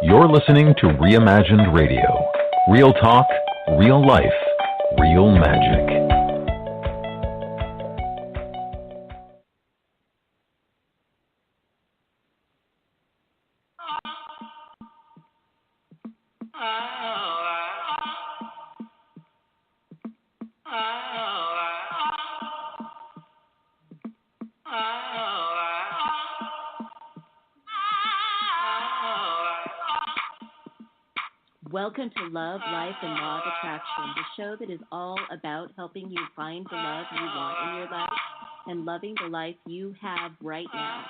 You're listening to Reimagined Radio. Real talk, real life, real magic. Welcome to Love, Life, and Law of Attraction, the show that is all about helping you find the love you want in your life and loving the life you have right now.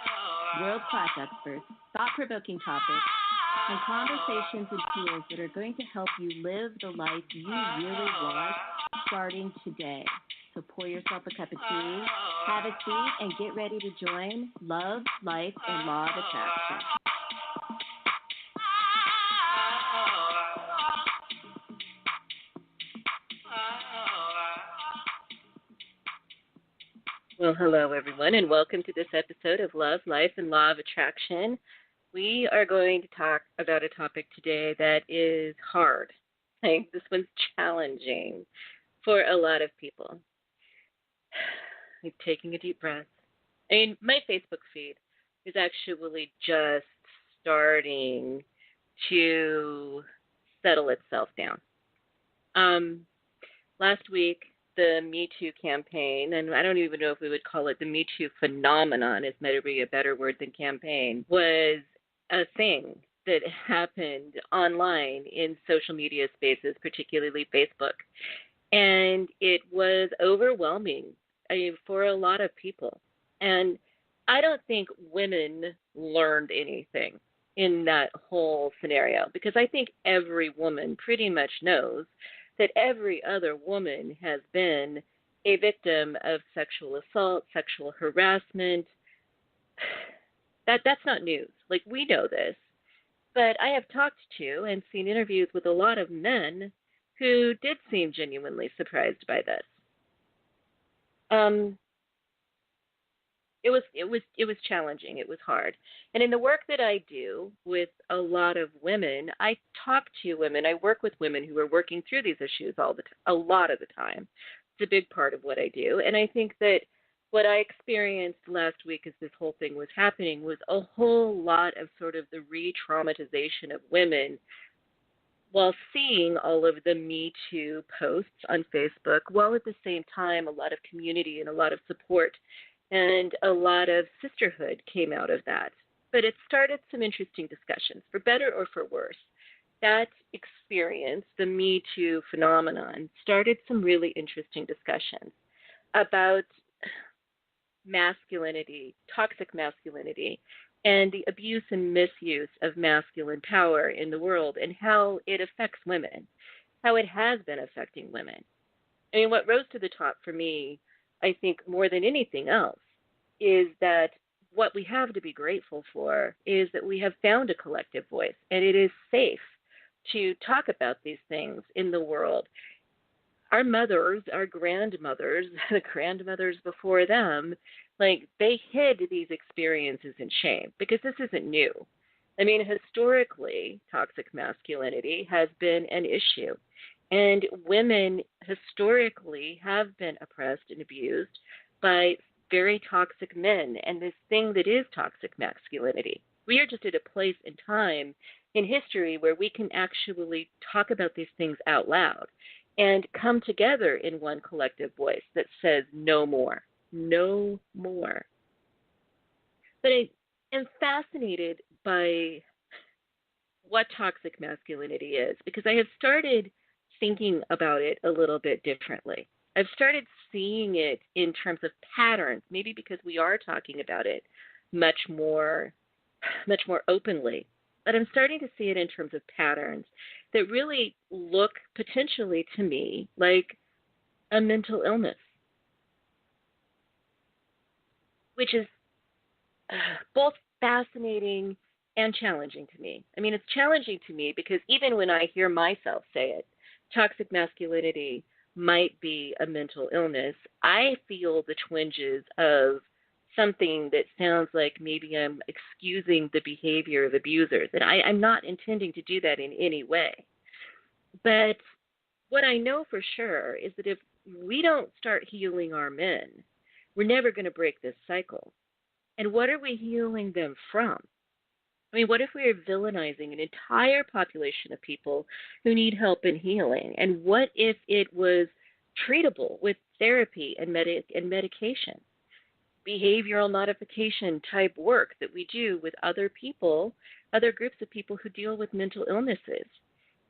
World-class experts, thought-provoking topics, and conversations and tools that are going to help you live the life you really want starting today. So pour yourself a cup of tea, have a seat, and get ready to join Love, Life, and Law of Attraction. Well, hello, everyone, and welcome to this episode of Love, Life, and Law of Attraction. We are going to talk about a topic today that is hard. This one's challenging for a lot of people. Taking a deep breath. My Facebook feed is actually just starting to settle itself down. Last week, the Me Too campaign, and I don't even know if we would call it the Me Too phenomenon, is maybe a better word than campaign, was a thing that happened online in social media spaces, particularly Facebook. And it was overwhelming for a lot of people. And I don't think women learned anything in that whole scenario, because I think every woman pretty much knows that every other woman has been a victim of sexual assault, sexual harassment. That's not news. We know this. But I have talked to and seen interviews with a lot of men who did seem genuinely surprised by this. It was challenging. It was hard. And in the work that I do with a lot of women, I talk to women. I work with women who are working through these issues a lot of the time. It's a big part of what I do. And I think that what I experienced last week as this whole thing was happening was a whole lot of sort of the re-traumatization of women while seeing all of the Me Too posts on Facebook, while at the same time a lot of community and a lot of support and a lot of sisterhood came out of that. But it started some interesting discussions, for better or for worse. That experience, the Me Too phenomenon, started some really interesting discussions about masculinity, toxic masculinity, and the abuse and misuse of masculine power in the world and how it affects women, how it has been affecting women. What rose to the top for me, I think more than anything else, is that what we have to be grateful for is that we have found a collective voice, and it is safe to talk about these things in the world. Our mothers, our grandmothers, the grandmothers before them, they hid these experiences in shame because this isn't new. Historically, toxic masculinity has been an issue. And women historically have been oppressed and abused by very toxic men and this thing that is toxic masculinity. We are just at a place in time in history where we can actually talk about these things out loud and come together in one collective voice that says no more, no more. But I am fascinated by what toxic masculinity is because I have started thinking about it a little bit differently. I've started seeing it in terms of patterns, maybe because we are talking about it much more openly. But I'm starting to see it in terms of patterns that really look potentially to me like a mental illness, which is both fascinating and challenging to me. It's challenging to me because even when I hear myself say it, toxic masculinity might be a mental illness, I feel the twinges of something that sounds like maybe I'm excusing the behavior of abusers. And I'm not intending to do that in any way. But what I know for sure is that if we don't start healing our men, we're never going to break this cycle. And what are we healing them from? I mean, what if we are villainizing an entire population of people who need help and healing? And what if it was treatable with therapy and medication? Behavioral modification type work that we do with other people, other groups of people who deal with mental illnesses.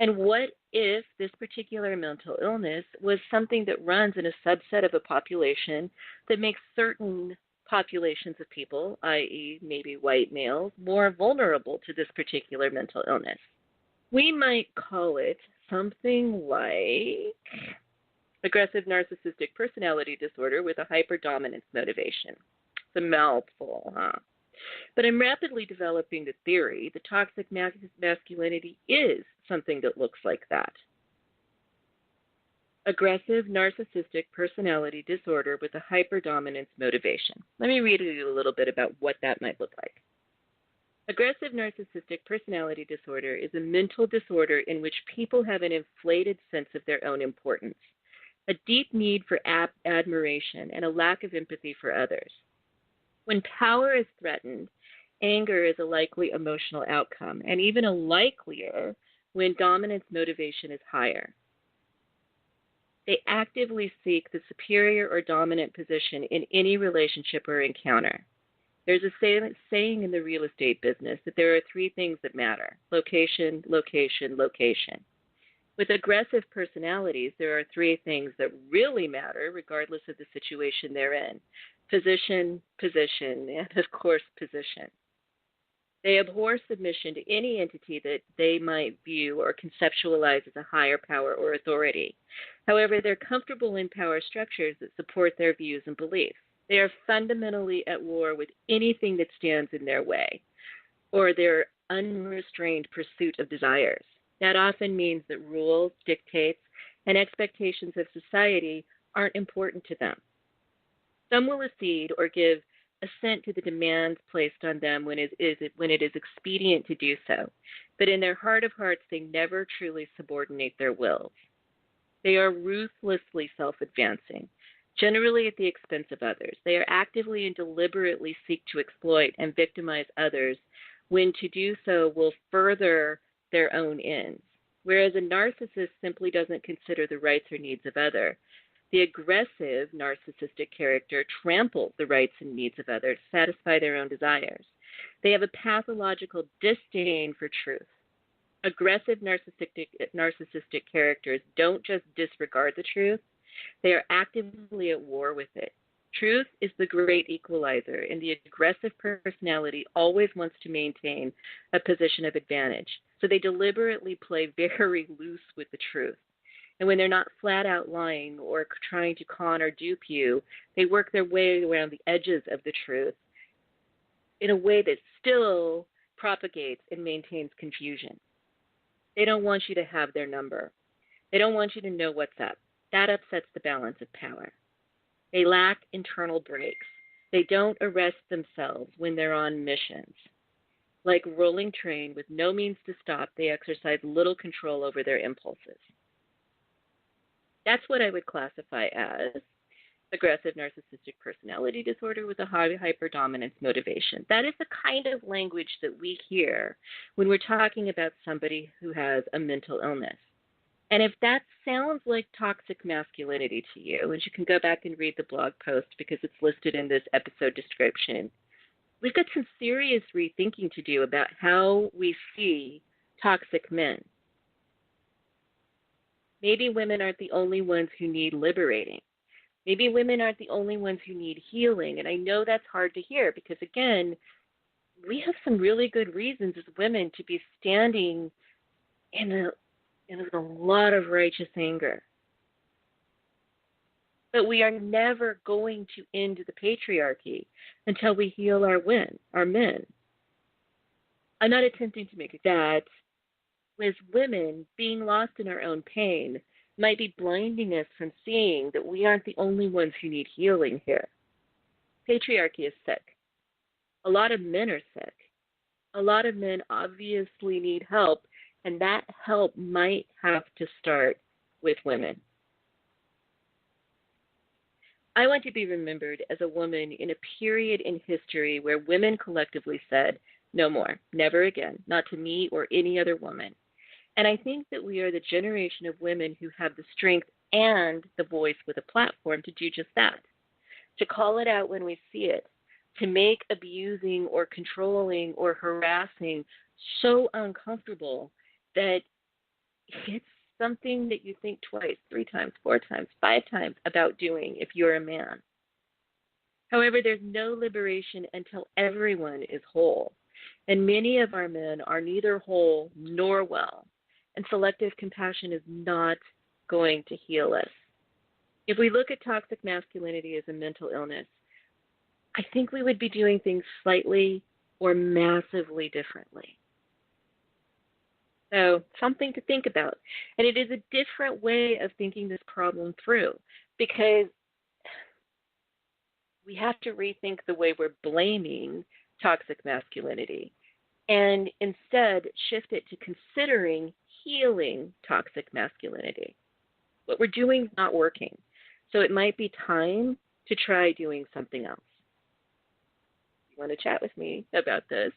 And what if this particular mental illness was something that runs in a subset of a population that makes certain populations of people, i.e., maybe white males, more vulnerable to this particular mental illness? We might call it something like aggressive narcissistic personality disorder with a hyperdominance motivation. It's a mouthful, huh? But I'm rapidly developing the theory that toxic masculinity is something that looks like that. Aggressive narcissistic personality disorder with a hyperdominance motivation. Let me read you a little bit about what that might look like. Aggressive narcissistic personality disorder is a mental disorder in which people have an inflated sense of their own importance, a deep need for admiration, and a lack of empathy for others. When power is threatened, anger is a likely emotional outcome, and even a likelier when dominance motivation is higher. They actively seek the superior or dominant position in any relationship or encounter. There's a saying in the real estate business that there are three things that matter: location, location, location. With aggressive personalities, there are three things that really matter, regardless of the situation they're in: position, position, and of course, position. They abhor submission to any entity that they might view or conceptualize as a higher power or authority. However, they're comfortable in power structures that support their views and beliefs. They are fundamentally at war with anything that stands in their way or their unrestrained pursuit of desires. That often means that rules, dictates, and expectations of society aren't important to them. Some will accede or give assent to the demands placed on them when it is expedient to do so, but in their heart of hearts, they never truly subordinate their wills. They are ruthlessly self-advancing, generally at the expense of others. They are actively and deliberately seek to exploit and victimize others when to do so will further their own ends, whereas a narcissist simply doesn't consider the rights or needs of others. The aggressive narcissistic character tramples the rights and needs of others to satisfy their own desires. They have a pathological disdain for truth. Aggressive narcissistic characters don't just disregard the truth, they are actively at war with it. Truth is the great equalizer, and the aggressive personality always wants to maintain a position of advantage. So they deliberately play very loose with the truth. And when they're not flat out lying or trying to con or dupe you, they work their way around the edges of the truth in a way that still propagates and maintains confusion. They don't want you to have their number. They don't want you to know what's up. That upsets the balance of power. They lack internal brakes. They don't arrest themselves when they're on missions. Like a rolling train with no means to stop, they exercise little control over their impulses. That's what I would classify as aggressive narcissistic personality disorder with a high hyperdominance motivation. That is the kind of language that we hear when we're talking about somebody who has a mental illness. And if that sounds like toxic masculinity to you, and you can go back and read the blog post because it's listed in this episode description, we've got some serious rethinking to do about how we see toxic men. Maybe women aren't the only ones who need liberating. Maybe women aren't the only ones who need healing. And I know that's hard to hear because, again, we have some really good reasons as women to be standing in a lot of righteous anger. But we are never going to end the patriarchy until we heal our men. I'm not attempting to make it that as women, being lost in our own pain might be blinding us from seeing that we aren't the only ones who need healing here. patriarchy is sick. A lot of men are sick. A lot of men obviously need help, and that help might have to start with women. I want to be remembered as a woman in a period in history where women collectively said, no more, never again, not to me or any other woman. And I think that we are the generation of women who have the strength and the voice with a platform to do just that, to call it out when we see it, to make abusing or controlling or harassing so uncomfortable that it's something that you think twice, 3 times, 4 times, 5 times about doing if you're a man. However, there's no liberation until everyone is whole. And many of our men are neither whole nor well. And selective compassion is not going to heal us. If we look at toxic masculinity as a mental illness, I think we would be doing things slightly or massively differently. So, something to think about. And it is a different way of thinking this problem through, because we have to rethink the way we're blaming toxic masculinity and instead shift it to considering healing toxic masculinity. What we're doing is not working. So it might be time to try doing something else. If you want to chat with me about this,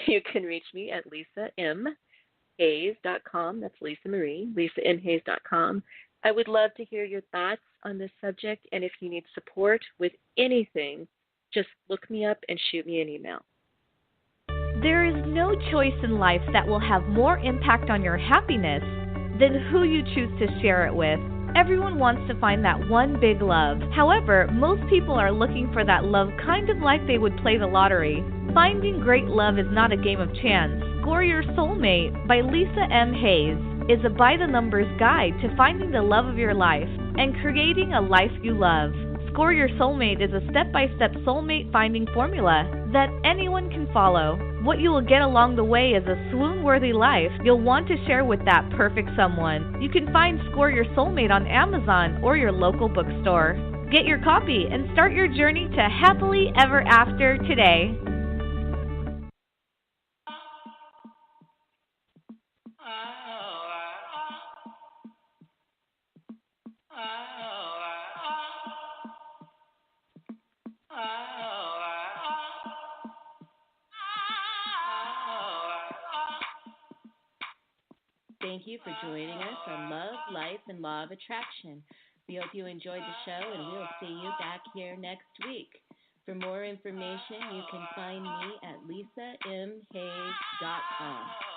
you can reach me at lisamhays.com. That's Lisa Marie, lisamhays.com. I would love to hear your thoughts on this subject, and if you need support with anything, just look me up and shoot me an email. There is no choice in life that will have more impact on your happiness than who you choose to share it with. Everyone wants to find that one big love. However, most people are looking for that love kind of like they would play the lottery. Finding great love is not a game of chance. Score Your Soulmate by Lisa M. Hayes is a by-the-numbers guide to finding the love of your life and creating a life you love. Score Your Soulmate is a step-by-step soulmate finding formula that anyone can follow. What you will get along the way is a swoon-worthy life you'll want to share with that perfect someone. You can find Score Your Soulmate on Amazon or your local bookstore. Get your copy and start your journey to happily ever after today. Thank you for joining us on Love, Life, and Law of Attraction. We hope you enjoyed the show, and we'll see you back here next week. For more information, you can find me at lisamhays.com.